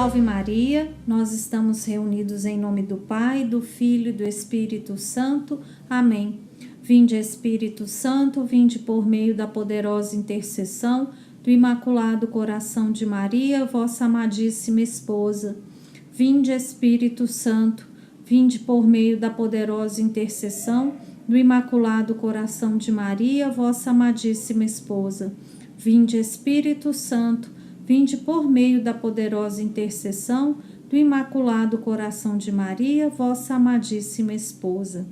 Salve Maria, nós estamos reunidos em nome do Pai, do Filho e do Espírito Santo. Amém. Vinde Espírito Santo, vinde por meio da poderosa intercessão do Imaculado Coração de Maria, vossa amadíssima esposa. Vinde Espírito Santo, vinde por meio da poderosa intercessão do Imaculado Coração de Maria, vossa amadíssima esposa. Vinde Espírito Santo, vinde por meio da poderosa intercessão do Imaculado Coração de Maria, vossa amadíssima esposa.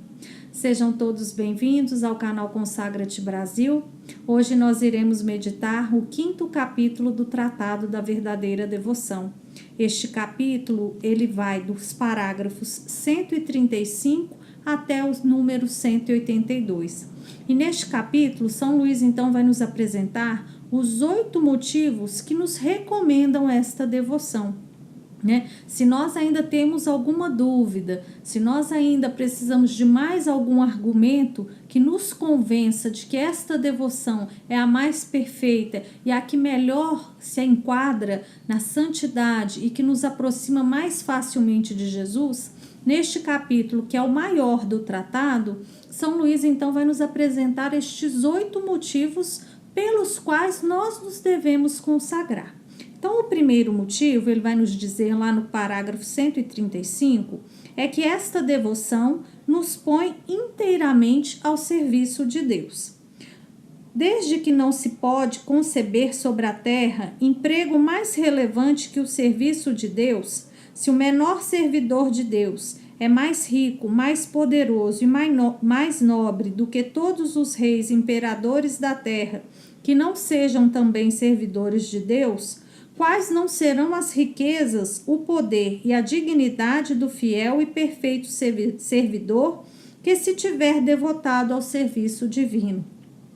Sejam todos bem-vindos ao canal Consagra-te Brasil. Hoje nós iremos meditar o 5º capítulo do Tratado da Verdadeira Devoção. Este capítulo, ele vai dos parágrafos 135 até o número 182. E neste capítulo, São Luís então vai nos apresentar os 8 motivos que nos recomendam esta devoção, né? Se nós ainda temos alguma dúvida, se nós ainda precisamos de mais algum argumento que nos convença de que esta devoção é a mais perfeita e a que melhor se enquadra na santidade e que nos aproxima mais facilmente de Jesus, neste capítulo, que é o maior do tratado, São Luís então vai nos apresentar estes 8 motivos pelos quais nós nos devemos consagrar. Então, o primeiro motivo, ele vai nos dizer lá no parágrafo 135, é que esta devoção nos põe inteiramente ao serviço de Deus. Desde que não se pode conceber sobre a terra emprego mais relevante que o serviço de Deus, se o menor servidor de Deus é mais rico, mais poderoso e mais nobre do que todos os reis e imperadores da terra, que não sejam também servidores de Deus, quais não serão as riquezas, o poder e a dignidade do fiel e perfeito servidor que se tiver devotado ao serviço divino?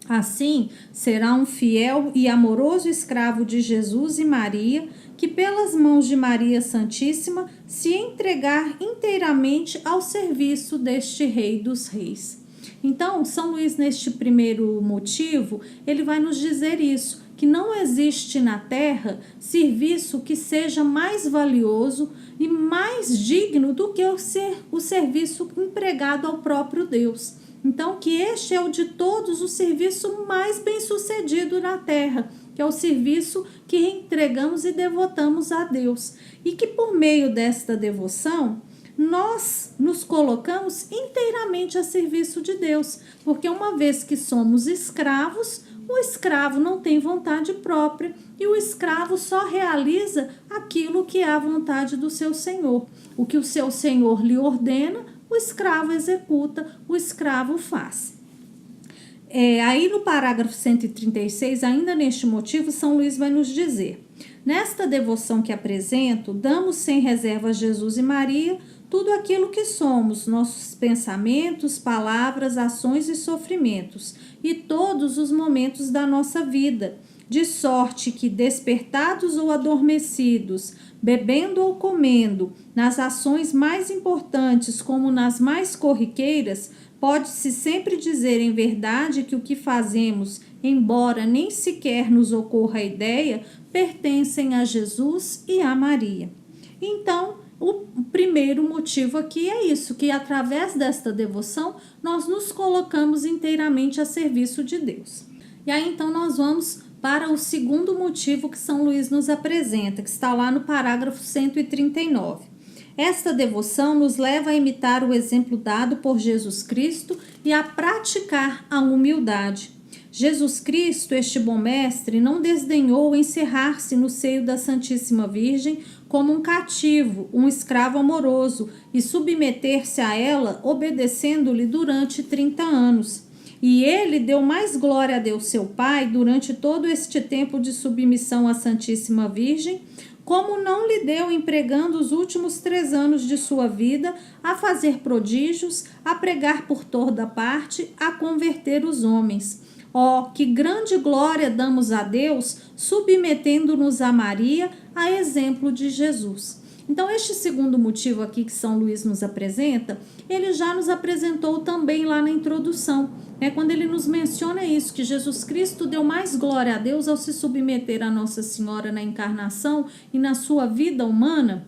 Assim, será um fiel e amoroso escravo de Jesus e Maria, que pelas mãos de Maria Santíssima se entregar inteiramente ao serviço deste Rei dos Reis. Então, São Luís, neste primeiro motivo, ele vai nos dizer isso, que não existe na terra serviço que seja mais valioso e mais digno do que o serviço empregado ao próprio Deus. Então, que este é o de todos o serviço mais bem-sucedido na terra, que é o serviço que entregamos e devotamos a Deus. E que por meio desta devoção, nós nos colocamos inteiramente a serviço de Deus, porque uma vez que somos escravos, o escravo não tem vontade própria e o escravo só realiza aquilo que é a vontade do seu senhor. O que o seu senhor lhe ordena, o escravo executa, o escravo faz. Aí no parágrafo 136, ainda neste motivo, São Luís vai nos dizer: nesta devoção que apresento, damos sem reserva a Jesus e Maria tudo aquilo que somos, nossos pensamentos, palavras, ações e sofrimentos, e todos os momentos da nossa vida, de sorte que, despertados ou adormecidos, bebendo ou comendo, nas ações mais importantes como nas mais corriqueiras, pode-se sempre dizer em verdade que o que fazemos, embora nem sequer nos ocorra a ideia, pertencem a Jesus e a Maria. Então, o primeiro motivo aqui é isso, que através desta devoção nós nos colocamos inteiramente a serviço de Deus. E aí então nós vamos para o segundo motivo que São Luís nos apresenta, que está lá no parágrafo 139. Esta devoção nos leva a imitar o exemplo dado por Jesus Cristo e a praticar a humildade. Jesus Cristo, este bom mestre, não desdenhou encerrar-se no seio da Santíssima Virgem como um cativo, um escravo amoroso, e submeter-se a ela, obedecendo-lhe durante 30 anos. E ele deu mais glória a Deus seu Pai durante todo este tempo de submissão à Santíssima Virgem, como não lhe deu empregando os últimos 3 anos de sua vida a fazer prodígios, a pregar por toda parte, a converter os homens. Que grande glória damos a Deus, submetendo-nos a Maria, a exemplo de Jesus. Então, este segundo motivo aqui que São Luís nos apresenta, ele já nos apresentou também lá na introdução, né? Quando ele nos menciona isso, que Jesus Cristo deu mais glória a Deus ao se submeter a Nossa Senhora na encarnação e na sua vida humana,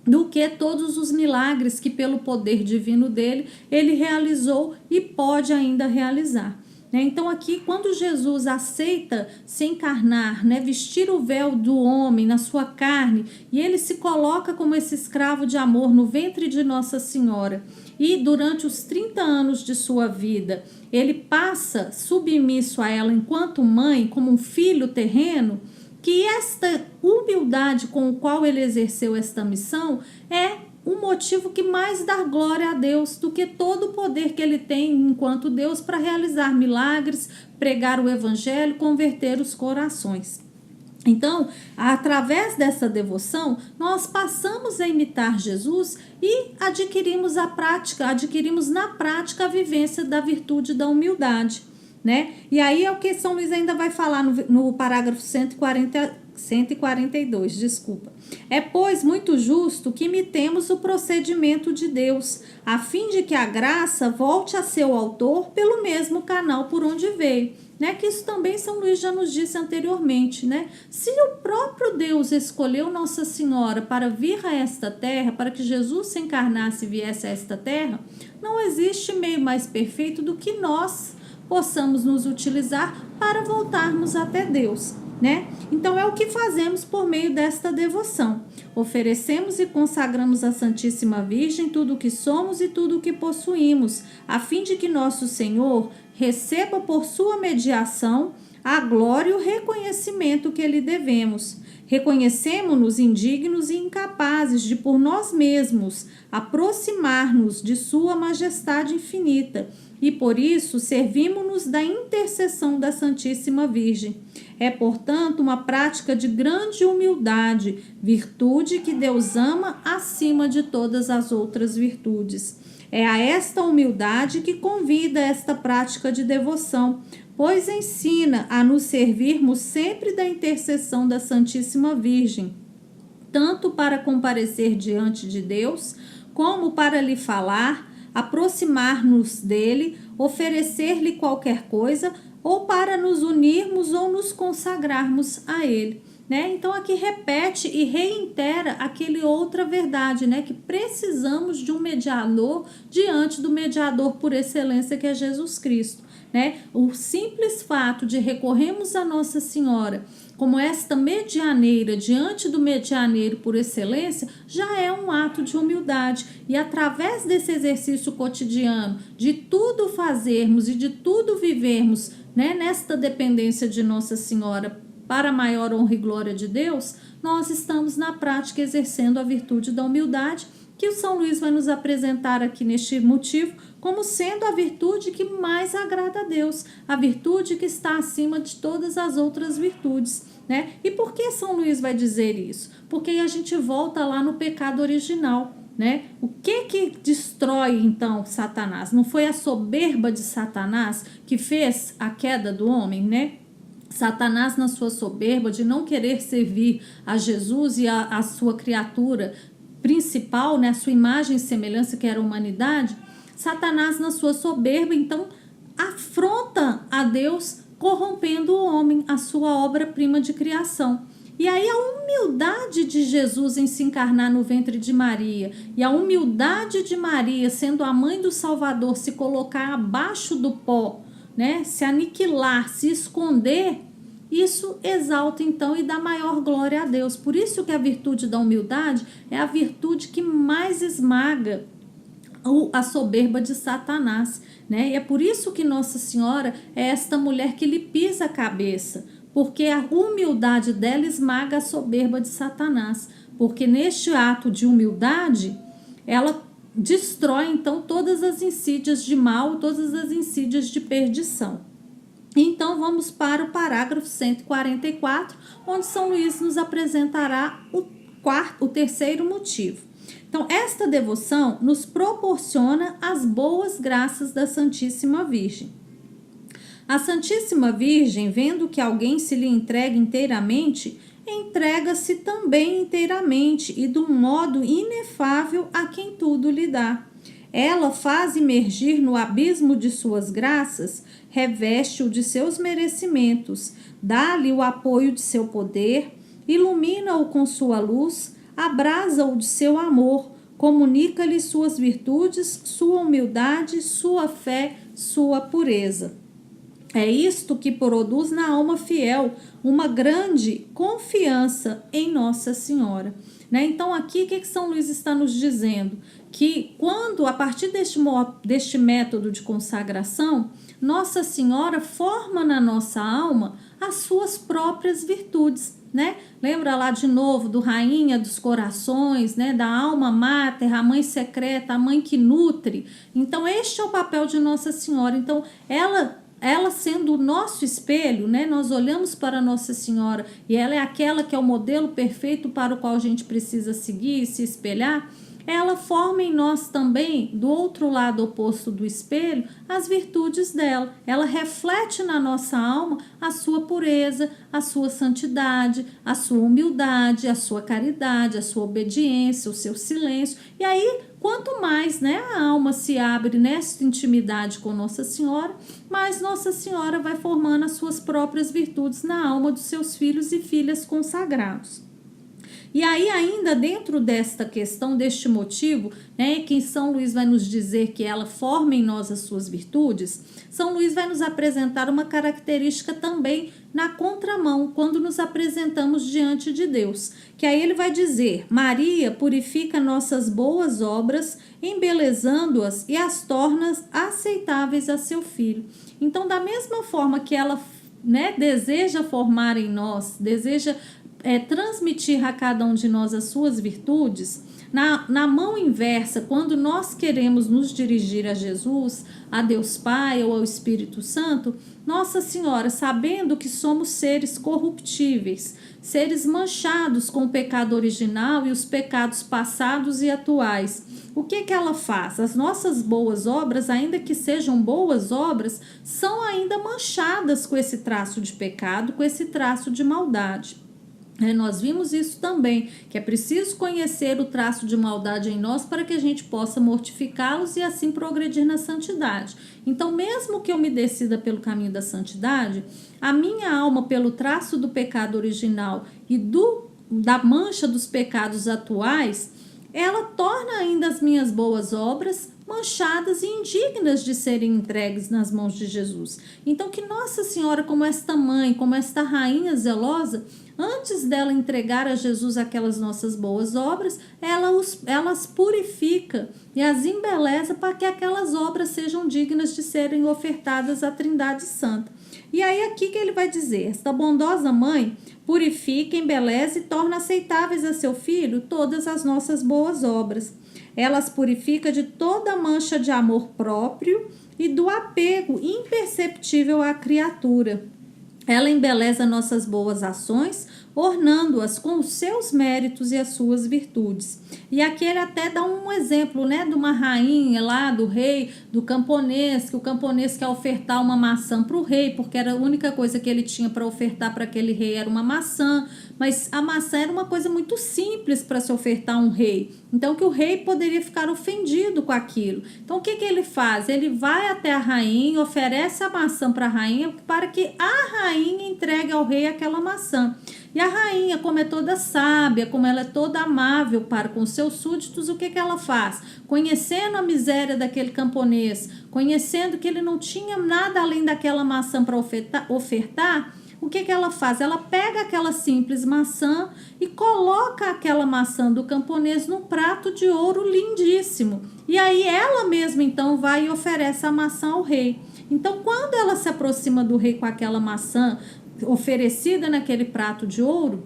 do que todos os milagres que pelo poder divino dele, ele realizou e pode ainda realizar. Então aqui, quando Jesus aceita se encarnar, vestir o véu do homem na sua carne, e ele se coloca como esse escravo de amor no ventre de Nossa Senhora, e durante os 30 anos de sua vida, ele passa submisso a ela enquanto mãe, como um filho terreno, que esta humildade com o qual ele exerceu esta missão é um motivo que mais dá glória a Deus do que todo o poder que ele tem enquanto Deus para realizar milagres, pregar o evangelho, converter os corações. Então, através dessa devoção, nós passamos a imitar Jesus e adquirimos na prática a vivência da virtude da humildade. E aí é o que São Luís ainda vai falar no parágrafo 142, desculpa. É, pois, muito justo que imitemos o procedimento de Deus, a fim de que a graça volte a seu autor pelo mesmo canal por onde veio. Que isso também São Luís já nos disse anteriormente. Se o próprio Deus escolheu Nossa Senhora para vir a esta terra, para que Jesus se encarnasse e viesse a esta terra, não existe meio mais perfeito do que nós possamos nos utilizar para voltarmos até Deus, Então é o que fazemos por meio desta devoção. Oferecemos e consagramos à Santíssima Virgem tudo o que somos e tudo o que possuímos, a fim de que nosso Senhor receba por sua mediação a glória e o reconhecimento que lhe devemos. Reconhecemo-nos indignos e incapazes de por nós mesmos aproximar-nos de sua majestade infinita, e por isso servimos-nos da intercessão da Santíssima Virgem. É, portanto, uma prática de grande humildade, virtude que Deus ama acima de todas as outras virtudes. É a esta humildade que convida esta prática de devoção, pois ensina a nos servirmos sempre da intercessão da Santíssima Virgem, tanto para comparecer diante de Deus, como para lhe falar, aproximar-nos dele, oferecer-lhe qualquer coisa, ou para nos unirmos ou nos consagrarmos a ele. Então aqui repete e reitera aquele outra verdade, que precisamos de um mediador diante do mediador por excelência, que é Jesus Cristo. O simples fato de recorrermos a Nossa Senhora como esta medianeira diante do medianeiro por excelência já é um ato de humildade, e através desse exercício cotidiano de tudo fazermos e de tudo vivermos nesta dependência de Nossa Senhora para a maior honra e glória de Deus, nós estamos na prática exercendo a virtude da humildade, que o São Luís vai nos apresentar aqui neste motivo como sendo a virtude que mais agrada a Deus, a virtude que está acima de todas as outras virtudes. E por que São Luís vai dizer isso? Porque aí a gente volta lá no pecado original. O que destrói então Satanás? Não foi a soberba de Satanás que fez a queda do homem, Satanás, na sua soberba de não querer servir a Jesus e a sua criatura principal, a sua imagem e semelhança, que era a humanidade, Satanás, na sua soberba, então, afronta a Deus, corrompendo o homem, a sua obra-prima de criação. E aí a humildade de Jesus em se encarnar no ventre de Maria, e a humildade de Maria, sendo a mãe do Salvador, se colocar abaixo do pó, se aniquilar, se esconder, isso exalta então e dá maior glória a Deus. Por isso que a virtude da humildade é a virtude que mais esmaga a soberba de Satanás, E é por isso que Nossa Senhora é esta mulher que lhe pisa a cabeça, porque a humildade dela esmaga a soberba de Satanás, porque neste ato de humildade ela destrói então todas as insídias de mal, todas as insídias de perdição. Então vamos para o parágrafo 144, onde São Luís nos apresentará o terceiro motivo. Então, esta devoção nos proporciona as boas graças da Santíssima Virgem. A Santíssima Virgem, vendo que alguém se lhe entrega inteiramente, entrega-se também inteiramente e de um modo inefável a quem tudo lhe dá. Ela faz imergir no abismo de suas graças, reveste-o de seus merecimentos, dá-lhe o apoio de seu poder, ilumina-o com sua luz, abrasa-o de seu amor, comunica-lhe suas virtudes, sua humildade, sua fé, sua pureza. É isto que produz na alma fiel uma grande confiança em Nossa Senhora. Né? Então, aqui, o que São Luís está nos dizendo? Que quando, a partir deste método de consagração, Nossa Senhora forma na nossa alma as suas próprias virtudes. Né? Lembra lá de novo do Rainha dos Corações, né? Da alma máter, a mãe secreta, a mãe que nutre. Então, este é o papel de Nossa Senhora. Então, ela sendo o nosso espelho, né? Nós olhamos para Nossa Senhora e ela é aquela que é o modelo perfeito para o qual a gente precisa seguir e se espelhar. Ela forma em nós também, do outro lado oposto do espelho, as virtudes dela. Ela reflete na nossa alma a sua pureza, a sua santidade, a sua humildade, a sua caridade, a sua obediência, o seu silêncio. E aí, quanto mais, né, a alma se abre nessa intimidade com Nossa Senhora, mais Nossa Senhora vai formando as suas próprias virtudes na alma dos seus filhos e filhas consagrados. E aí, ainda dentro desta questão, deste motivo, né, que São Luís vai nos dizer que ela forma em nós as suas virtudes, São Luís vai nos apresentar uma característica também na contramão, quando nos apresentamos diante de Deus. Que aí ele vai dizer: Maria purifica nossas boas obras, embelezando-as e as torna aceitáveis a seu Filho. Então, da mesma forma que ela, né, deseja formar em nós, deseja transmitir a cada um de nós as suas virtudes, na mão inversa, quando nós queremos nos dirigir a Jesus, a Deus Pai ou ao Espírito Santo, Nossa Senhora, sabendo que somos seres corruptíveis, seres manchados com o pecado original e os pecados passados e atuais, o que ela faz? As nossas boas obras, ainda que sejam boas obras, são ainda manchadas com esse traço de pecado, com esse traço de maldade. Nós vimos isso também, que é preciso conhecer o traço de maldade em nós para que a gente possa mortificá-los e assim progredir na santidade. Então, mesmo que eu me decida pelo caminho da santidade, a minha alma, pelo traço do pecado original e da mancha dos pecados atuais, ela torna ainda as minhas boas obras manchadas e indignas de serem entregues nas mãos de Jesus. Então, que Nossa Senhora, como esta mãe, como esta rainha zelosa, antes dela entregar a Jesus aquelas nossas boas obras, ela as purifica e as embeleza para que aquelas obras sejam dignas de serem ofertadas à Trindade Santa. E aí aqui que ele vai dizer: esta bondosa mãe purifica, embeleza e torna aceitáveis a seu Filho todas as nossas boas obras. Ela as purifica de toda mancha de amor próprio e do apego imperceptível à criatura. Ela embeleza nossas boas ações, ornando-as com os seus méritos e as suas virtudes. E aqui ele até dá um exemplo, né, de uma rainha lá, do rei, do camponês, que o camponês quer ofertar uma maçã para o rei, porque era a única coisa que ele tinha para ofertar para aquele rei era uma maçã, mas a maçã era uma coisa muito simples para se ofertar a um rei. Então, que o rei poderia ficar ofendido com aquilo. Então, o que ele faz? Ele vai até a rainha, oferece a maçã para a rainha, para que a rainha entregue ao rei aquela maçã. E a rainha, como é toda sábia, como ela é toda amável para com seus súditos, o que ela faz? Conhecendo a miséria daquele camponês, conhecendo que ele não tinha nada além daquela maçã para ofertar, o que ela faz? Ela pega aquela simples maçã e coloca aquela maçã do camponês num prato de ouro lindíssimo. E aí ela mesma então vai e oferece a maçã ao rei. Então, quando ela se aproxima do rei com aquela maçã oferecida naquele prato de ouro,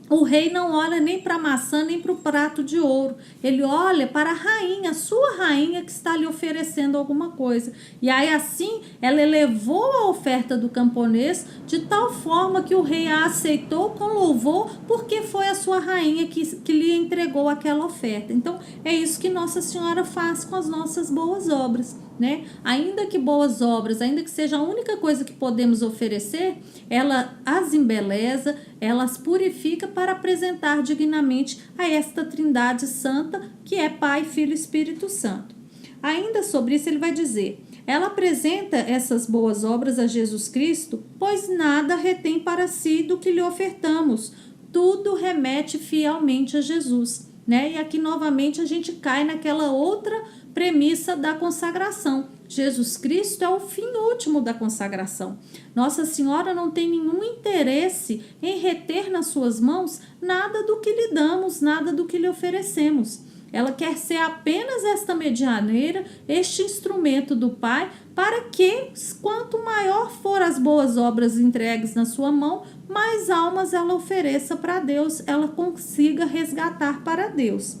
o rei não olha nem para a maçã nem para o prato de ouro. Ele olha para a rainha, a sua rainha, que está lhe oferecendo alguma coisa. E aí assim ela elevou a oferta do camponês de tal forma que o rei a aceitou com louvor, porque foi a sua rainha que lhe entregou aquela oferta. Então é isso que Nossa Senhora faz com as nossas boas obras. né? Ainda que boas obras, ainda que seja a única coisa que podemos oferecer, ela as embeleza, ela as purifica para apresentar dignamente a esta Trindade Santa, que é Pai, Filho e Espírito Santo. Ainda sobre isso ele vai dizer: ela apresenta essas boas obras a Jesus Cristo, pois nada retém para si do que lhe ofertamos, tudo remete fielmente a Jesus, né? E aqui novamente a gente cai naquela outra premissa da consagração. Jesus Cristo é o fim último da consagração. Nossa Senhora não tem nenhum interesse em reter nas suas mãos nada do que lhe damos, nada do que lhe oferecemos. Ela quer ser apenas esta medianeira, este instrumento do Pai, para que, quanto maior for as boas obras entregues na sua mão, mais almas ela ofereça para Deus, ela consiga resgatar para Deus,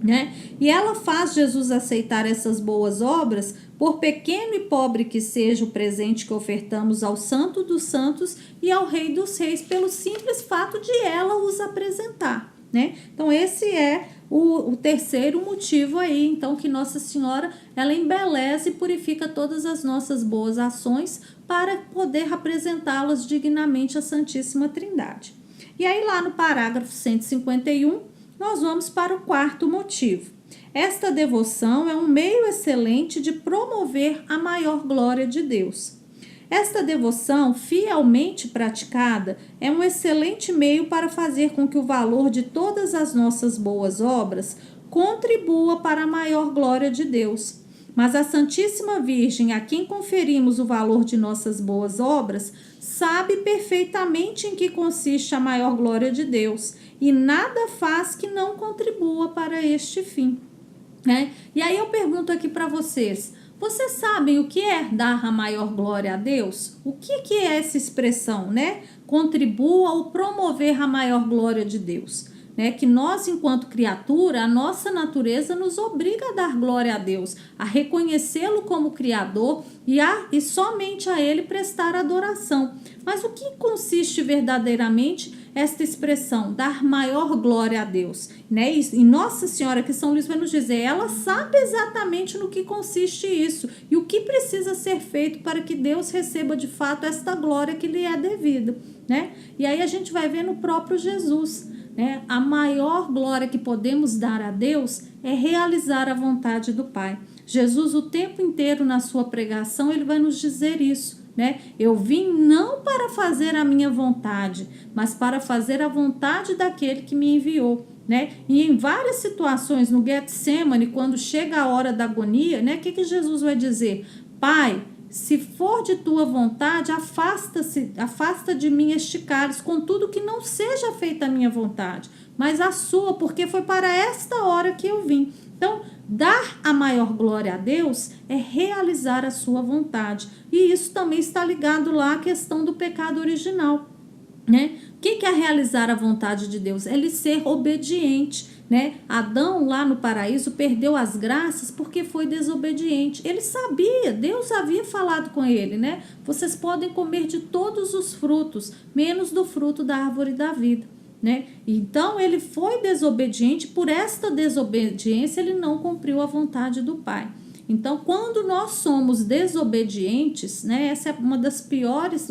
né? E ela faz Jesus aceitar essas boas obras, por pequeno e pobre que seja o presente que ofertamos ao Santo dos Santos e ao Rei dos Reis, pelo simples fato de ela os apresentar, né? Então esse é o terceiro motivo aí, então, que Nossa Senhora, ela embeleza e purifica todas as nossas boas ações para poder apresentá-las dignamente à Santíssima Trindade. E aí lá no parágrafo 151, nós vamos para o quarto motivo. Esta devoção é um meio excelente de promover a maior glória de Deus. Esta devoção, fielmente praticada, é um excelente meio para fazer com que o valor de todas as nossas boas obras contribua para a maior glória de Deus. Mas a Santíssima Virgem, a quem conferimos o valor de nossas boas obras, sabe perfeitamente em que consiste a maior glória de Deus e nada faz que não contribua para este fim, né? E aí eu pergunto aqui para vocês: vocês sabem o que é dar a maior glória a Deus? O que é essa expressão, né? Contribua ou promover a maior glória de Deus. Né? Que nós, enquanto criatura, a nossa natureza nos obriga a dar glória a Deus, a reconhecê-lo como Criador e somente a Ele prestar adoração. Mas o que consiste verdadeiramente esta expressão, dar maior glória a Deus? Né? E Nossa Senhora, que São Luís vai nos dizer, ela sabe exatamente no que consiste isso e o que precisa ser feito para que Deus receba de fato esta glória que lhe é devida. Né? E aí a gente vai ver no próprio Jesus. A maior glória que podemos dar a Deus é realizar a vontade do Pai. Jesus, o tempo inteiro na sua pregação, ele vai nos dizer isso, né? Eu vim não para fazer a minha vontade, mas para fazer a vontade daquele que me enviou, né? E em várias situações, no Getsemane, quando chega a hora da agonia, né? O que Jesus vai dizer? Pai, se for de tua vontade, afasta de mim este cálice, contudo que não seja feita a minha vontade, mas a sua, porque foi para esta hora que eu vim. Então, dar a maior glória a Deus é realizar a sua vontade. E isso também está ligado lá à questão do pecado original, né? O que é realizar a vontade de Deus? É ele ser obediente, né? Adão lá no paraíso perdeu as graças porque foi desobediente. Ele sabia, Deus havia falado com ele, né? Vocês podem comer de todos os frutos, menos do fruto da árvore da vida, né? Então ele foi desobediente, por esta desobediência ele não cumpriu a vontade do Pai. Então, quando nós somos desobedientes, né, essa é um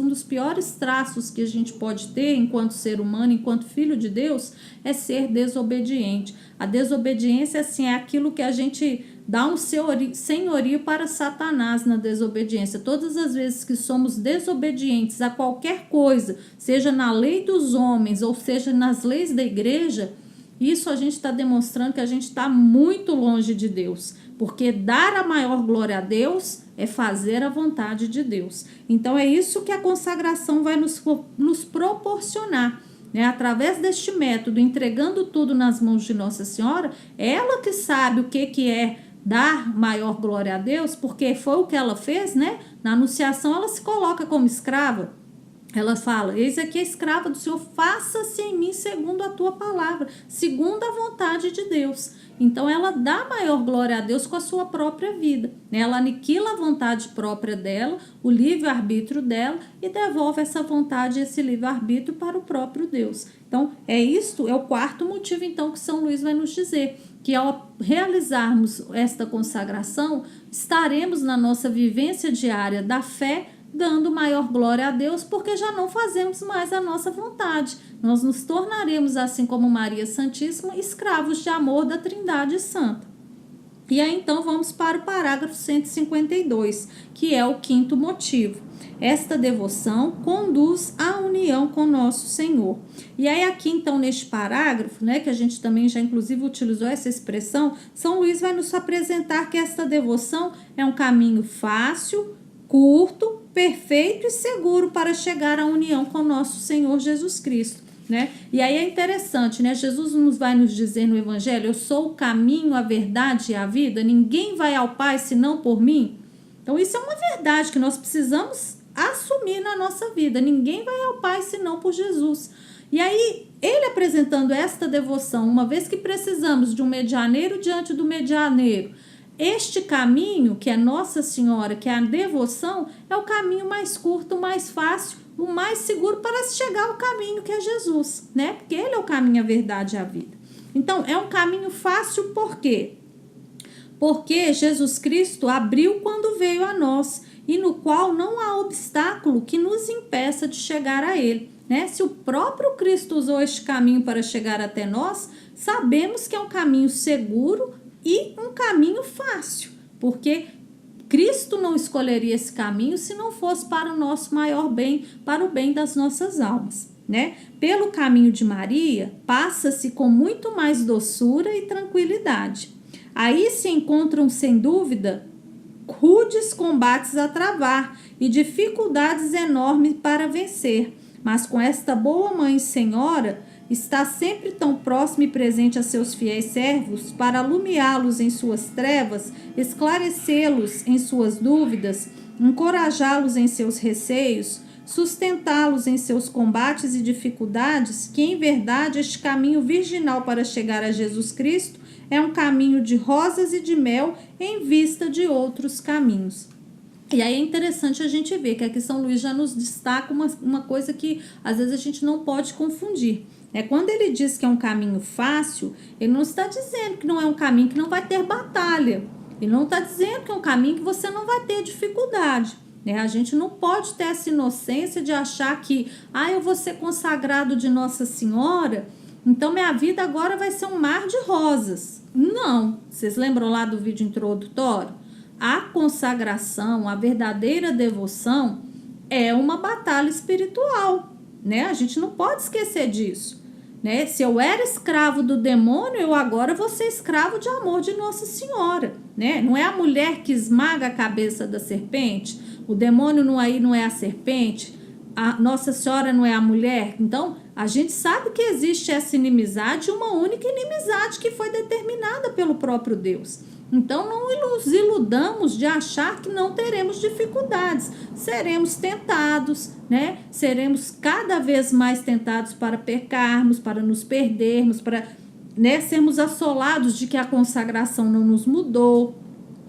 dos piores traços que a gente pode ter enquanto ser humano, enquanto filho de Deus, é ser desobediente. A desobediência, assim, é aquilo que a gente dá um senhorio para Satanás na desobediência. Todas as vezes que somos desobedientes a qualquer coisa, seja na lei dos homens ou seja nas leis da igreja, isso a gente está demonstrando que a gente está muito longe de Deus. Porque dar a maior glória a Deus é fazer a vontade de Deus. Então é isso que a consagração vai nos proporcionar, né? Através deste método, entregando tudo nas mãos de Nossa Senhora, ela que sabe o que é dar maior glória a Deus, porque foi o que ela fez, né? Na anunciação ela se coloca como escrava. Ela fala, eis aqui a escrava do Senhor, faça-se em mim segundo a tua palavra, segundo a vontade de Deus. Então ela dá maior glória a Deus com a sua própria vida, né? Ela aniquila a vontade própria dela, o livre-arbítrio dela e devolve essa vontade, esse livre-arbítrio para o próprio Deus. Então é o quarto motivo então que São Luís vai nos dizer, que ao realizarmos esta consagração, estaremos na nossa vivência diária da fé, dando maior glória a Deus, porque já não fazemos mais a nossa vontade. Nós nos tornaremos, assim como Maria Santíssima, escravos de amor da Trindade Santa. E aí, então, vamos para o parágrafo 152, que é o quinto motivo. Esta devoção conduz à união com nosso Senhor. E aí, aqui, então, neste parágrafo, né, que a gente também já, inclusive, utilizou essa expressão, São Luís vai nos apresentar que esta devoção é um caminho fácil, curto, perfeito e seguro para chegar à união com nosso Senhor Jesus Cristo. Né? E aí é interessante, né? Jesus vai nos dizer no Evangelho: eu sou o caminho, a verdade e a vida, ninguém vai ao Pai senão por mim. Então isso é uma verdade que nós precisamos assumir na nossa vida: ninguém vai ao Pai senão por Jesus. E aí ele apresentando esta devoção, uma vez que precisamos de um medianeiro diante do medianeiro, este caminho, que é Nossa Senhora, que é a devoção, é o caminho mais curto, mais fácil, o mais seguro para chegar ao caminho que é Jesus, né? Porque ele é o caminho, a verdade e a vida. Então, é um caminho fácil por quê? Porque Jesus Cristo abriu quando veio a nós, e no qual não há obstáculo que nos impeça de chegar a ele, né? Se o próprio Cristo usou este caminho para chegar até nós, sabemos que é um caminho seguro e um caminho fácil, porque Cristo não escolheria esse caminho se não fosse para o nosso maior bem, para o bem das nossas almas, né? Pelo caminho de Maria, passa-se com muito mais doçura e tranquilidade. Aí se encontram, sem dúvida, rudes combates a travar e dificuldades enormes para vencer, mas com esta boa Mãe Senhora, está sempre tão próximo e presente a seus fiéis servos para alumiá-los em suas trevas, esclarecê-los em suas dúvidas, encorajá-los em seus receios, sustentá-los em seus combates e dificuldades, que em verdade este caminho virginal para chegar a Jesus Cristo é um caminho de rosas e de mel em vista de outros caminhos. E aí é interessante a gente ver que aqui São Luís já nos destaca uma coisa que às vezes a gente não pode confundir. Quando ele diz que é um caminho fácil, ele não está dizendo que não é um caminho que não vai ter batalha. Ele não está dizendo que é um caminho que você não vai ter dificuldade. A gente não pode ter essa inocência de achar que eu vou ser consagrado de Nossa Senhora, então minha vida agora vai ser um mar de rosas. Não. Vocês lembram lá do vídeo introdutório? A consagração, a verdadeira devoção é uma batalha espiritual, né? A gente não pode esquecer disso, né? Se eu era escravo do demônio, eu agora vou ser escravo de amor de Nossa Senhora, né? Não é a mulher que esmaga a cabeça da serpente, o demônio não é a serpente, a Nossa Senhora não é a mulher. Então, a gente sabe que existe essa inimizade, uma única inimizade que foi determinada pelo próprio Deus. Então, não nos iludamos de achar que não teremos dificuldades. Seremos tentados, né? Seremos cada vez mais tentados para pecarmos, para nos perdermos, para, né, sermos assolados de que a consagração não nos mudou.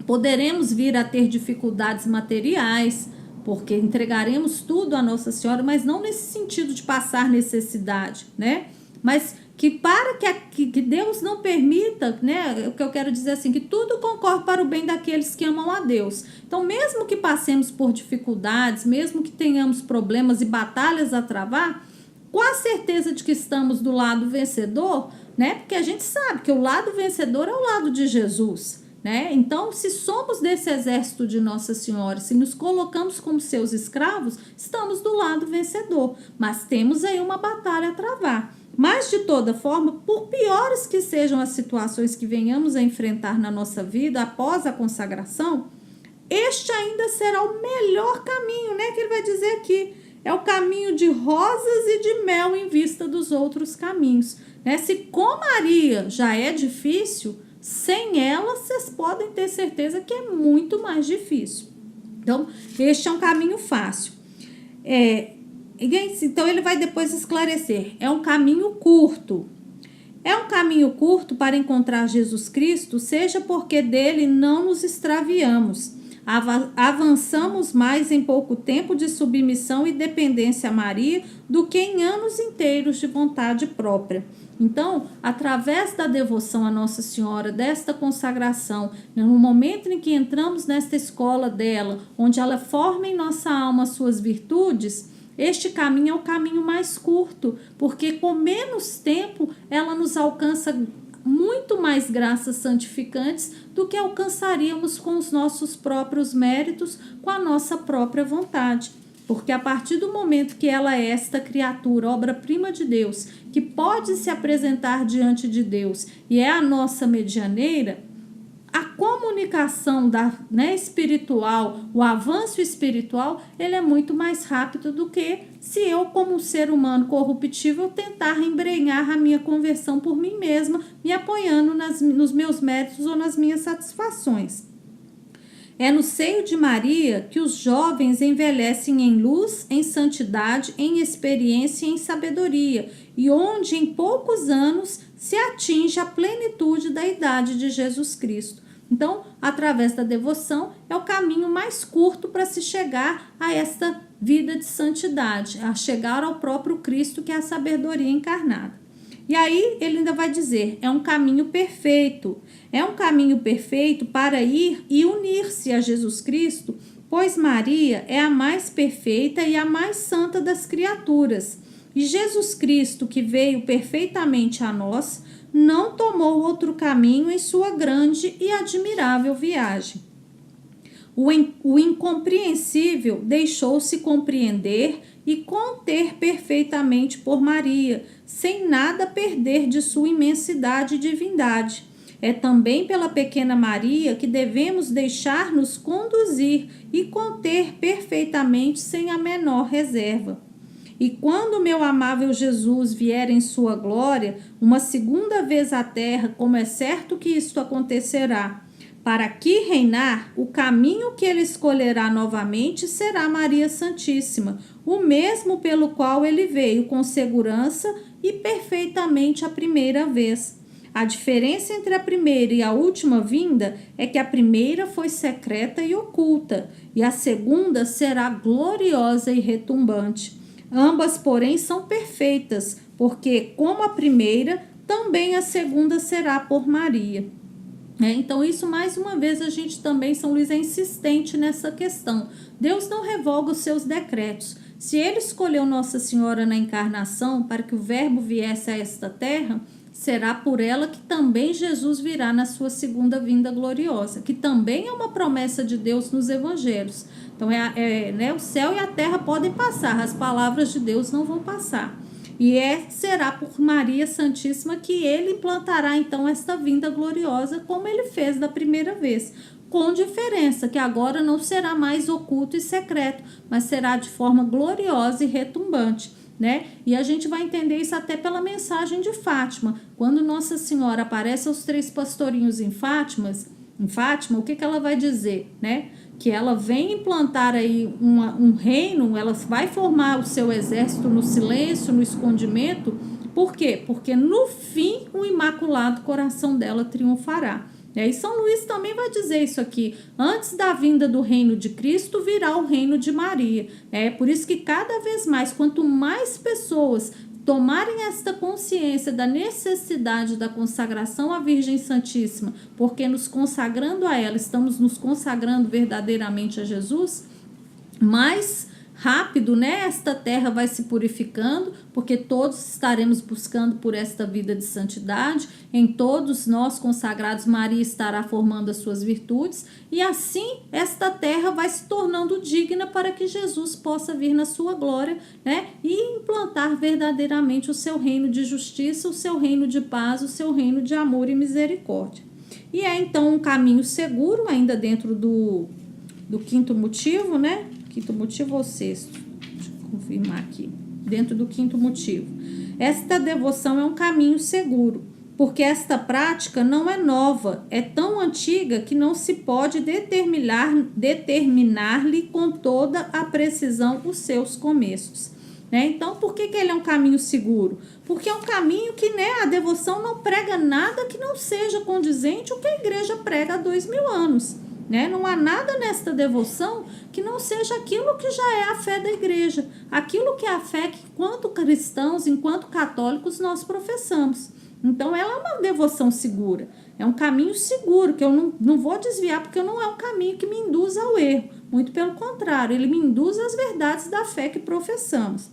Poderemos vir a ter dificuldades materiais, porque entregaremos tudo a Nossa Senhora, mas não nesse sentido de passar necessidade, né? Mas que para que Deus não permita, né? O que eu quero dizer assim, que tudo concorre para o bem daqueles que amam a Deus. Então, mesmo que passemos por dificuldades, mesmo que tenhamos problemas e batalhas a travar, com a certeza de que estamos do lado vencedor, né? Porque a gente sabe que o lado vencedor é o lado de Jesus, né? Então, se somos desse exército de Nossa Senhora, se nos colocamos como seus escravos, estamos do lado vencedor, mas temos aí uma batalha a travar. Mas, de toda forma, por piores que sejam as situações que venhamos a enfrentar na nossa vida após a consagração, este ainda será o melhor caminho, né? Que ele vai dizer aqui, é o caminho de rosas e de mel em vista dos outros caminhos, né? Se com Maria já é difícil, sem ela, vocês podem ter certeza que é muito mais difícil. Então, este é um caminho fácil. Então, ele vai depois esclarecer. É um caminho curto. É um caminho curto para encontrar Jesus Cristo, seja porque dele não nos extraviamos. Avançamos mais em pouco tempo de submissão e dependência a Maria do que em anos inteiros de vontade própria. Então, através da devoção a Nossa Senhora, desta consagração, no momento em que entramos nesta escola dela, onde ela forma em nossa alma suas virtudes, este caminho é o caminho mais curto, porque com menos tempo ela nos alcança muito mais graças santificantes do que alcançaríamos com os nossos próprios méritos, com a nossa própria vontade. Porque a partir do momento que ela é esta criatura, obra-prima de Deus, que pode se apresentar diante de Deus e é a nossa medianeira, a comunicação espiritual, o avanço espiritual, ele é muito mais rápido do que se eu, como um ser humano corruptível, tentar embrenhar a minha conversão por mim mesma, me apoiando nos meus méritos ou nas minhas satisfações. É no seio de Maria que os jovens envelhecem em luz, em santidade, em experiência e em sabedoria, e onde em poucos anos se atinge a plenitude da idade de Jesus Cristo. Então, através da devoção, é o caminho mais curto para se chegar a esta vida de santidade, a chegar ao próprio Cristo, que é a sabedoria encarnada. E aí ele ainda vai dizer, é um caminho perfeito. É um caminho perfeito para ir e unir-se a Jesus Cristo, pois Maria é a mais perfeita e a mais santa das criaturas. E Jesus Cristo, que veio perfeitamente a nós, não tomou outro caminho em sua grande e admirável viagem. O incompreensível deixou-se compreender e conter perfeitamente por Maria, sem nada perder de sua imensidade e divindade. É também pela pequena Maria que devemos deixar-nos conduzir e conter perfeitamente sem a menor reserva. E quando meu amável Jesus vier em sua glória, uma segunda vez à terra, como é certo que isto acontecerá, para aqui reinar, o caminho que ele escolherá novamente será Maria Santíssima, o mesmo pelo qual ele veio com segurança e perfeitamente a primeira vez. A diferença entre a primeira e a última vinda é que a primeira foi secreta e oculta, e a segunda será gloriosa e retumbante. Ambas, porém, são perfeitas, porque, como a primeira, também a segunda será por Maria. Então, isso mais uma vez a gente também, São Luís é insistente nessa questão. Deus não revoga os seus decretos. Se ele escolheu Nossa Senhora na encarnação para que o Verbo viesse a esta terra, será por ela que também Jesus virá na sua segunda vinda gloriosa, que também é uma promessa de Deus nos evangelhos. Então, o céu e a terra podem passar, as palavras de Deus não vão passar. E será por Maria Santíssima que ele implantará então esta vinda gloriosa, como ele fez da primeira vez. Com diferença, que agora não será mais oculto e secreto, mas será de forma gloriosa e retumbante. E a gente vai entender isso até pela mensagem de Fátima. Quando Nossa Senhora aparece aos 3 pastorinhos em Fátima, o que ela vai dizer? Que ela vem implantar aí um reino, ela vai formar o seu exército no silêncio, no escondimento. Por quê? Porque no fim o Imaculado Coração dela triunfará. E São Luís também vai dizer isso aqui. Antes da vinda do reino de Cristo, virá o reino de Maria. É por isso que cada vez mais, quanto mais pessoas tomarem esta consciência da necessidade da consagração à Virgem Santíssima, porque nos consagrando a ela, estamos nos consagrando verdadeiramente a Jesus, mais rápido, esta terra vai se purificando, porque todos estaremos buscando por esta vida de santidade. Em todos nós consagrados, Maria estará formando as suas virtudes, e assim esta terra vai se tornando digna para que Jesus possa vir na sua glória, e implantar verdadeiramente o seu reino de justiça, o seu reino de paz, o seu reino de amor e misericórdia. E é então um caminho seguro, ainda dentro do quinto motivo, Quinto motivo ou sexto? Deixa eu confirmar aqui. Dentro do quinto motivo. Esta devoção é um caminho seguro, porque esta prática não é nova, é tão antiga que não se pode determinar-lhe com toda a precisão os seus começos. Então, por que ele é um caminho seguro? Porque é um caminho que a devoção não prega nada que não seja condizente ao que a igreja prega há 2000 anos. né? Não há nada nesta devoção que não seja aquilo que já é a fé da igreja, aquilo que é a fé que, enquanto cristãos, enquanto católicos, nós professamos. Então, ela é uma devoção segura, é um caminho seguro, que eu não vou desviar, porque não é um caminho que me induz ao erro. Muito pelo contrário, ele me induz às verdades da fé que professamos.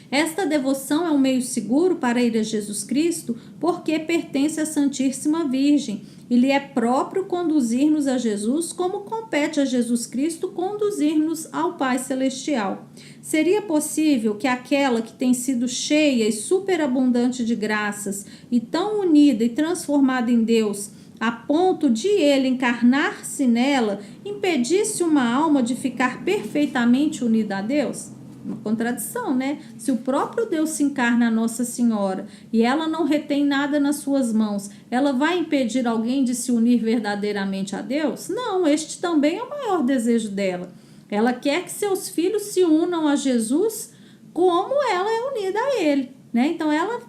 Esta devoção é um meio seguro para ir a Jesus Cristo, porque pertence à Santíssima Virgem. E lhe é próprio conduzir-nos a Jesus, como compete a Jesus Cristo conduzir-nos ao Pai Celestial. Seria possível que aquela que tem sido cheia e superabundante de graças, e tão unida e transformada em Deus, a ponto de ele encarnar-se nela, impedisse uma alma de ficar perfeitamente unida a Deus? Uma contradição, né? Se o próprio Deus se encarna a Nossa Senhora e ela não retém nada nas suas mãos, ela vai impedir alguém de se unir verdadeiramente a Deus? Não, este também é o maior desejo dela. Ela quer que seus filhos se unam a Jesus como ela é unida a ele, né? Então, ela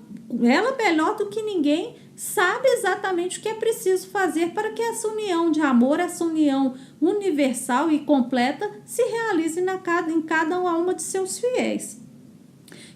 melhor do que ninguém sabe exatamente o que é preciso fazer para que essa união de amor, essa união universal e completa se realize em cada uma de seus fiéis.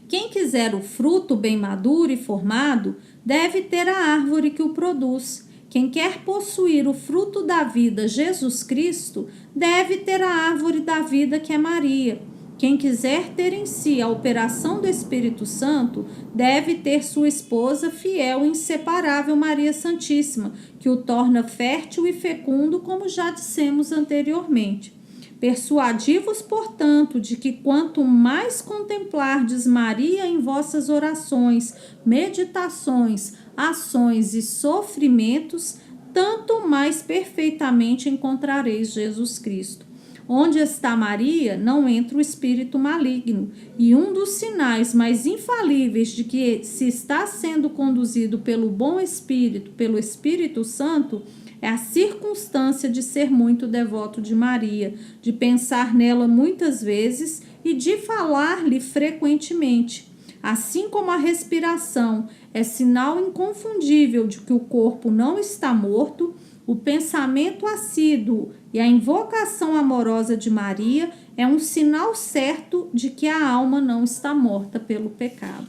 Quem quiser o fruto bem maduro e formado, deve ter a árvore que o produz. Quem quer possuir o fruto da vida, Jesus Cristo, deve ter a árvore da vida, que é Maria. Quem quiser ter em si a operação do Espírito Santo, deve ter sua esposa fiel e inseparável, Maria Santíssima, que o torna fértil e fecundo, como já dissemos anteriormente. Persuadi-vos, portanto, de que quanto mais contemplardes Maria em vossas orações, meditações, ações e sofrimentos, tanto mais perfeitamente encontrareis Jesus Cristo. Onde está Maria, não entra o espírito maligno, e um dos sinais mais infalíveis de que se está sendo conduzido pelo bom Espírito, pelo Espírito Santo, é a circunstância de ser muito devoto de Maria, de pensar nela muitas vezes e de falar-lhe frequentemente. Assim como a respiração é sinal inconfundível de que o corpo não está morto, o pensamento assíduo e a invocação amorosa de Maria é um sinal certo de que a alma não está morta pelo pecado.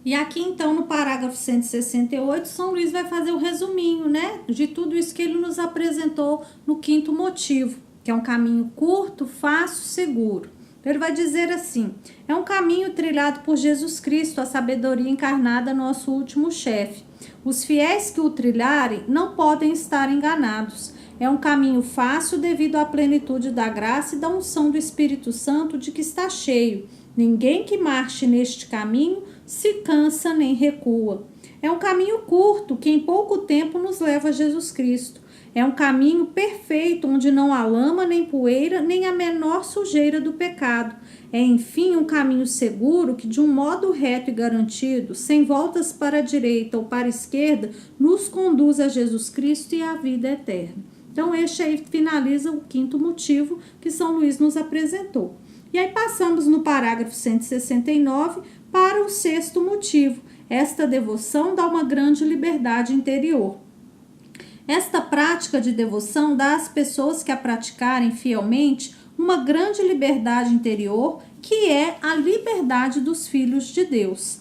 E aqui, então, no parágrafo 168, São Luís vai fazer o resuminho, né, de tudo isso que ele nos apresentou no quinto motivo, que é um caminho curto, fácil, seguro. Ele vai dizer assim: é um caminho trilhado por Jesus Cristo, a sabedoria encarnada, nosso último chefe. Os fiéis que o trilharem não podem estar enganados. É um caminho fácil devido à plenitude da graça e da unção do Espírito Santo de que está cheio. Ninguém que marche neste caminho se cansa nem recua. É um caminho curto que em pouco tempo nos leva a Jesus Cristo. É um caminho perfeito onde não há lama, nem poeira, nem a menor sujeira do pecado. É, enfim, um caminho seguro que, de um modo reto e garantido, sem voltas para a direita ou para a esquerda, nos conduz a Jesus Cristo e à vida eterna. Então, este aí finaliza o quinto motivo que São Luís nos apresentou. E aí passamos no parágrafo 169 para o sexto motivo. Esta devoção dá uma grande liberdade interior. Esta prática de devoção dá às pessoas que a praticarem fielmente uma grande liberdade interior, que é a liberdade dos filhos de Deus.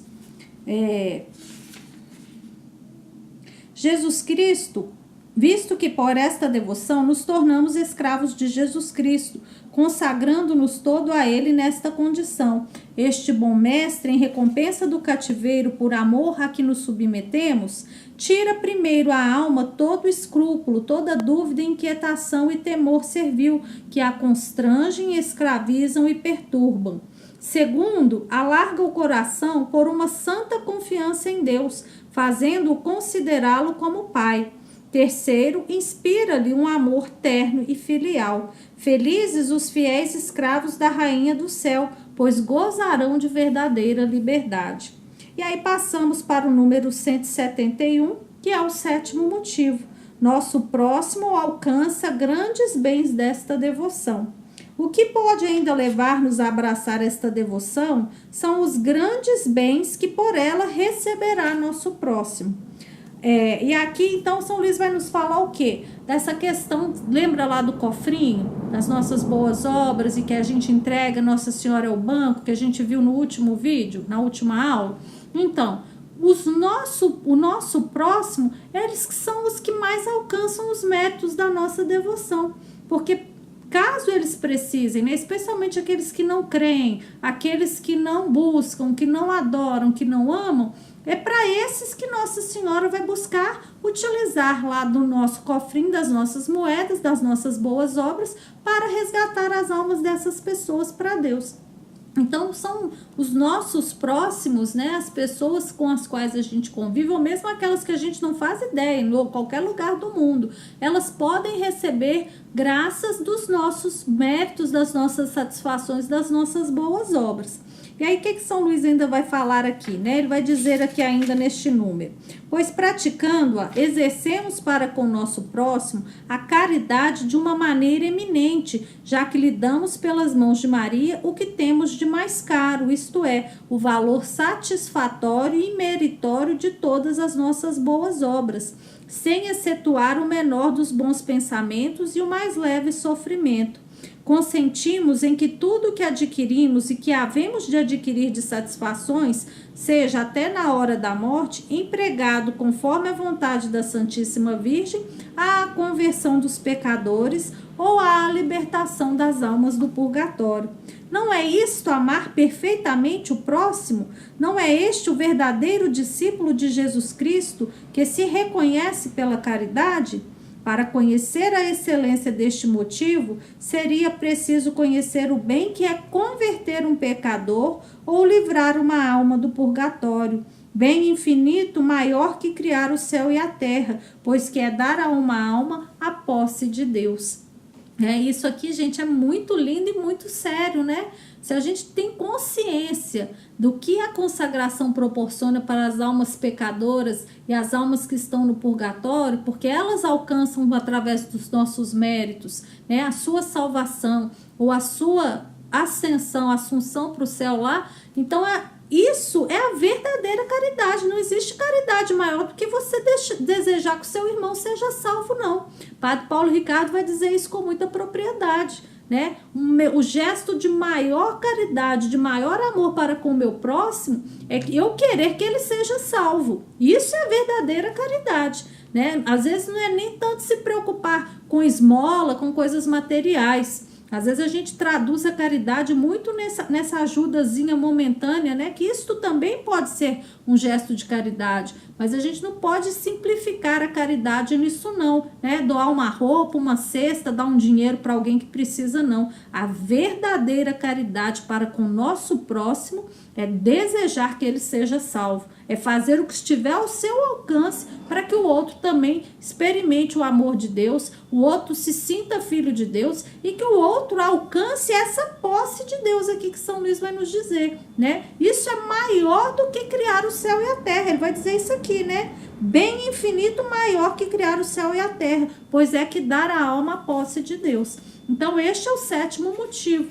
Jesus Cristo, visto que por esta devoção nos tornamos escravos de Jesus Cristo, consagrando-nos todo a Ele nesta condição. Este bom mestre, em recompensa do cativeiro por amor a que nos submetemos, tira primeiro à alma todo escrúpulo, toda dúvida, inquietação e temor servil, que a constrangem, escravizam e perturbam. Segundo, alarga o coração por uma santa confiança em Deus, fazendo-o considerá-lo como Pai. Terceiro, inspira-lhe um amor terno e filial. Felizes os fiéis escravos da Rainha do Céu, pois gozarão de verdadeira liberdade. E aí passamos para o número 171, que é o sétimo motivo. Nosso próximo alcança grandes bens desta devoção. O que pode ainda levar-nos a abraçar esta devoção são os grandes bens que por ela receberá nosso próximo. E aqui, então, São Luís vai nos falar o quê? Dessa questão, lembra lá do cofrinho, das nossas boas obras e que a gente entrega Nossa Senhora ao banco, que a gente viu no último vídeo, na última aula? Então, o nosso próximo, eles que são os que mais alcançam os méritos da nossa devoção, porque caso eles precisem, né, especialmente aqueles que não creem, aqueles que não buscam, que não adoram, que não amam, é para esses que Nossa Senhora vai buscar utilizar lá do nosso cofrinho, das nossas moedas, das nossas boas obras, para resgatar as almas dessas pessoas para Deus. Então, são os nossos próximos, né, as pessoas com as quais a gente convive, ou mesmo aquelas que a gente não faz ideia, em qualquer lugar do mundo, elas podem receber graças dos nossos méritos, das nossas satisfações, das nossas boas obras. E aí, o que São Luís ainda vai falar aqui, né? Ele vai dizer aqui ainda neste número: pois praticando-a, exercemos para com o nosso próximo a caridade de uma maneira eminente, já que lhe damos pelas mãos de Maria o que temos de mais caro, isto é, o valor satisfatório e meritório de todas as nossas boas obras, sem excetuar o menor dos bons pensamentos e o mais leve sofrimento. Consentimos em que tudo que adquirimos e que havemos de adquirir de satisfações, seja até na hora da morte, empregado conforme a vontade da Santíssima Virgem, à conversão dos pecadores ou à libertação das almas do purgatório. Não é isto amar perfeitamente o próximo? Não é este o verdadeiro discípulo de Jesus Cristo que se reconhece pela caridade? Para conhecer a excelência deste motivo, seria preciso conhecer o bem que é converter um pecador ou livrar uma alma do purgatório. Bem infinito, maior que criar o céu e a terra, pois que é dar a uma alma a posse de Deus. Isso aqui, gente, é muito lindo e muito sério, né? Se a gente tem consciência do que a consagração proporciona para as almas pecadoras e as almas que estão no purgatório, porque elas alcançam através dos nossos méritos, né, a sua salvação ou a sua assunção para o céu lá, então isso é a verdadeira caridade. Não existe caridade maior do que você desejar que o seu irmão seja salvo, não. Padre Paulo Ricardo vai dizer isso com muita propriedade, né? O gesto de maior caridade, de maior amor para com o meu próximo, é que eu querer que ele seja salvo. Isso é a verdadeira caridade, né? Às vezes não é nem tanto se preocupar com esmola, com coisas materiais. Às vezes a gente traduz a caridade muito nessa ajudazinha momentânea, né? Que isso também pode ser um gesto de caridade, mas a gente não pode simplificar a caridade nisso não, né? Doar uma roupa, uma cesta, dar um dinheiro para alguém que precisa, não. A verdadeira caridade para com o nosso próximo é desejar que ele seja salvo, é fazer o que estiver ao seu alcance para que o outro também experimente o amor de Deus, o outro se sinta filho de Deus e que o outro alcance essa posse de Deus aqui que São Luís vai nos dizer, né? Isso é maior do que criar o céu e a terra. Ele vai dizer isso aqui, né? Bem infinito maior que criar o céu e a terra, pois é que dar a alma a posse de Deus. Então este é o sétimo motivo,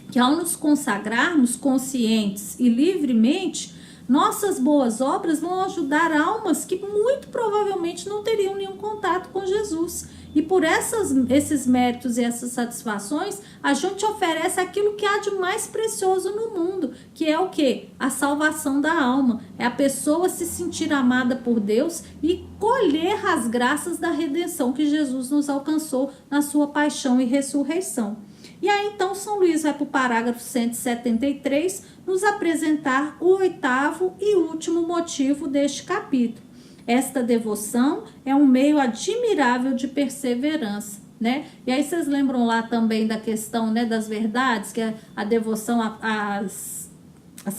que ao nos consagrarmos conscientes e livremente, nossas boas obras vão ajudar almas que muito provavelmente não teriam nenhum contato com Jesus. E por esses méritos e essas satisfações, a gente oferece aquilo que há de mais precioso no mundo, que é o quê? A salvação da alma. É a pessoa se sentir amada por Deus e colher as graças da redenção que Jesus nos alcançou na sua paixão e ressurreição. E aí, então, São Luís vai para o parágrafo 173 nos apresentar o oitavo e último motivo deste capítulo. Esta devoção é um meio admirável de perseverança, né? E aí vocês lembram lá também da questão, né, das verdades, que a devoção, as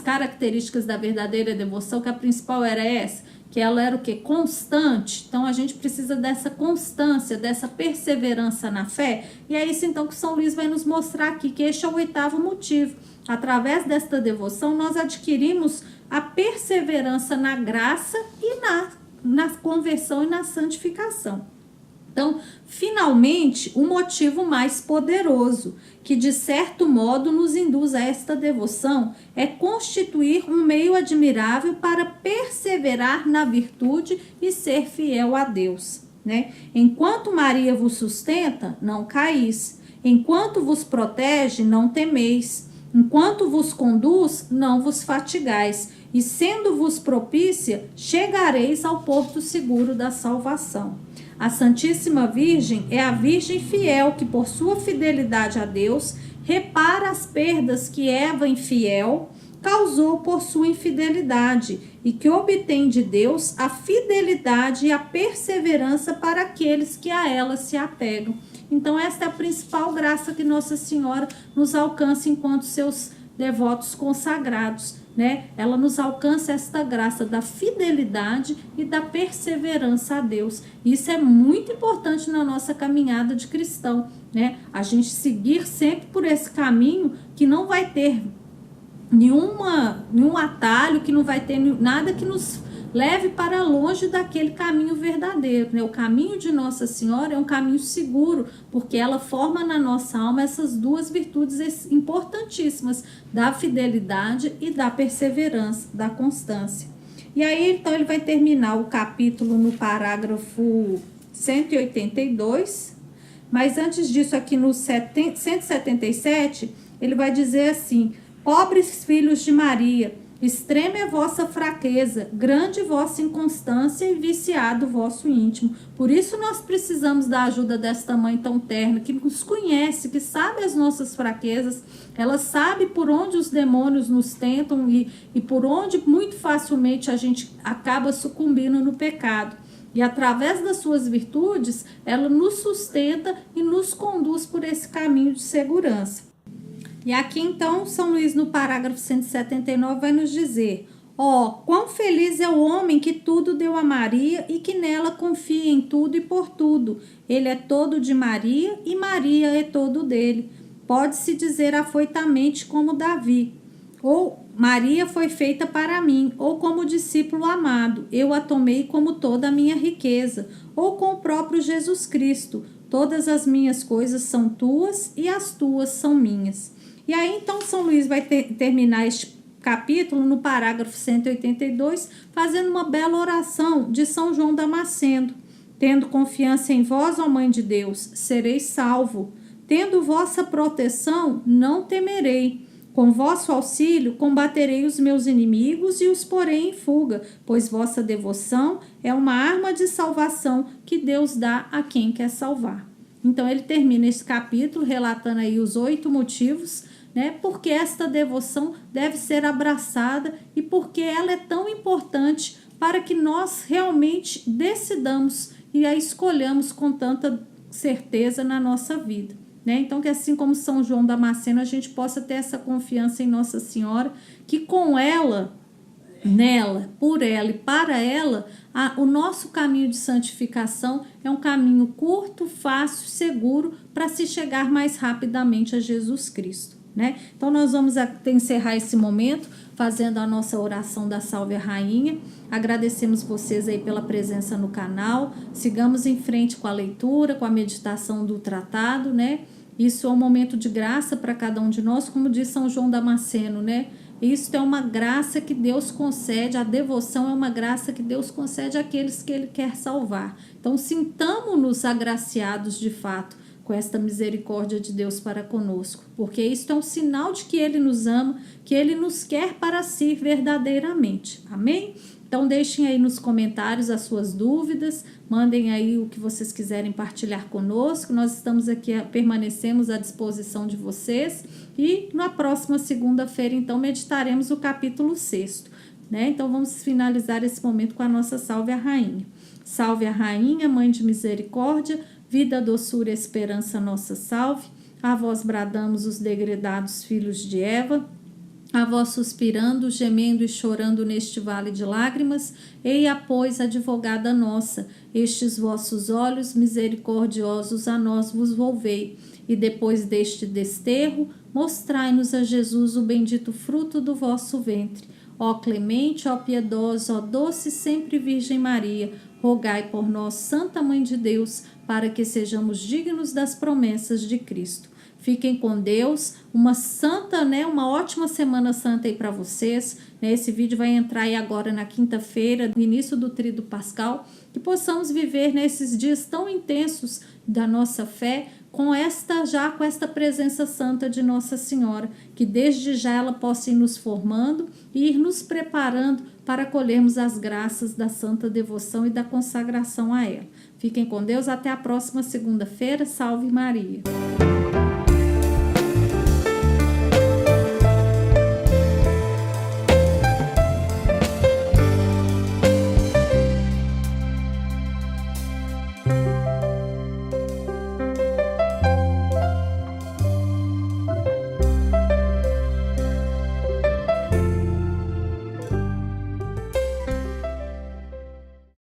características da verdadeira devoção, que a principal era essa, que ela era o quê? Constante. Então, a gente precisa dessa constância, dessa perseverança na fé. E é isso, então, que São Luís vai nos mostrar aqui, que este é o oitavo motivo. Através desta devoção, nós adquirimos a perseverança na graça e na conversão e na santificação. Então, finalmente, o motivo mais poderoso, que de certo modo nos induz a esta devoção, é constituir um meio admirável para perseverar na virtude e ser fiel a Deus, né? Enquanto Maria vos sustenta, não caís. Enquanto vos protege, não temeis. Enquanto vos conduz, não vos fatigais. E sendo-vos propícia, chegareis ao porto seguro da salvação. A Santíssima Virgem é a Virgem fiel que, por sua fidelidade a Deus, repara as perdas que Eva, infiel, causou por sua infidelidade e que obtém de Deus a fidelidade e a perseverança para aqueles que a ela se apegam. Então, esta é a principal graça que Nossa Senhora nos alcança enquanto seus devotos consagrados, né? Ela nos alcança esta graça da fidelidade e da perseverança a Deus. Isso é muito importante na nossa caminhada de cristão, né? A gente seguir sempre por esse caminho que não vai ter nenhum atalho, que não vai ter nada que nos leve para longe daquele caminho verdadeiro, né? O caminho de Nossa Senhora é um caminho seguro, porque ela forma na nossa alma essas duas virtudes importantíssimas, da fidelidade e da perseverança, da constância. E aí, então, ele vai terminar o capítulo no parágrafo 182, mas antes disso, aqui no 177, ele vai dizer assim: pobres filhos de Maria, extrema é vossa fraqueza, grande vossa inconstância e viciado vosso íntimo. Por isso nós precisamos da ajuda desta mãe tão terna, que nos conhece, que sabe as nossas fraquezas, ela sabe por onde os demônios nos tentam e por onde muito facilmente a gente acaba sucumbindo no pecado. E através das suas virtudes, ela nos sustenta e nos conduz por esse caminho de segurança. E aqui então, São Luís, no parágrafo 179, vai nos dizer: quão feliz é o homem que tudo deu a Maria e que nela confia em tudo e por tudo. Ele é todo de Maria e Maria é todo dele. Pode-se dizer afoitamente como Davi: ou Maria foi feita para mim, ou como discípulo amado, eu a tomei como toda a minha riqueza, ou com o próprio Jesus Cristo: todas as minhas coisas são tuas e as tuas são minhas. E aí, então, São Luís vai terminar este capítulo no parágrafo 182, fazendo uma bela oração de São João Damasceno. Tendo confiança em vós, ó Mãe de Deus, sereis salvo. Tendo vossa proteção, não temerei. Com vosso auxílio, combaterei os meus inimigos e os porei em fuga, pois vossa devoção é uma arma de salvação que Deus dá a quem quer salvar. Então, ele termina esse capítulo relatando aí os 8 motivos, né, porque esta devoção deve ser abraçada e porque ela é tão importante para que nós realmente decidamos e a escolhamos com tanta certeza na nossa vida, né? Então, que assim como São João Damasceno, a gente possa ter essa confiança em Nossa Senhora, que com ela, nela, por ela e para ela, o nosso caminho de santificação é um caminho curto, fácil, seguro para se chegar mais rapidamente a Jesus Cristo, né? Então nós vamos encerrar esse momento fazendo a nossa oração da Salve a Rainha. Agradecemos vocês aí pela presença no canal. Sigamos em frente com a leitura, com a meditação do tratado, né? Isso é um momento de graça para cada um de nós, como diz São João Damasceno, né? Isso é uma graça que Deus concede, a devoção é uma graça que Deus concede àqueles que Ele quer salvar. Então, sintamo-nos agraciados de fato com esta misericórdia de Deus para conosco, porque isso é um sinal de que Ele nos ama, que Ele nos quer para si verdadeiramente. Amém? Então, deixem aí nos comentários as suas dúvidas, mandem aí o que vocês quiserem partilhar conosco. Nós estamos aqui, permanecemos à disposição de vocês. E na próxima segunda-feira, então, meditaremos o capítulo 6º, né? Então, vamos finalizar esse momento com a nossa Salve a Rainha. Salve a Rainha, Mãe de Misericórdia, vida, doçura e esperança, nossa salve. A vós bradamos os degredados filhos de Eva, a vós suspirando, gemendo e chorando neste vale de lágrimas, eia, pois, advogada nossa, estes vossos olhos misericordiosos a nós vos volvei, e depois deste desterro, mostrai-nos a Jesus o bendito fruto do vosso ventre. Ó clemente, ó piedosa, ó doce sempre Virgem Maria, rogai por nós, Santa Mãe de Deus, para que sejamos dignos das promessas de Cristo. Fiquem com Deus, uma ótima Semana Santa aí para vocês. Esse vídeo vai entrar aí agora na quinta-feira, no início do Tríduo Pascal, que possamos viver nesses dias tão intensos da nossa fé, com esta presença santa de Nossa Senhora, que desde já ela possa ir nos formando e ir nos preparando para colhermos as graças da santa devoção e da consagração a ela. Fiquem com Deus, até a próxima segunda-feira. Salve Maria!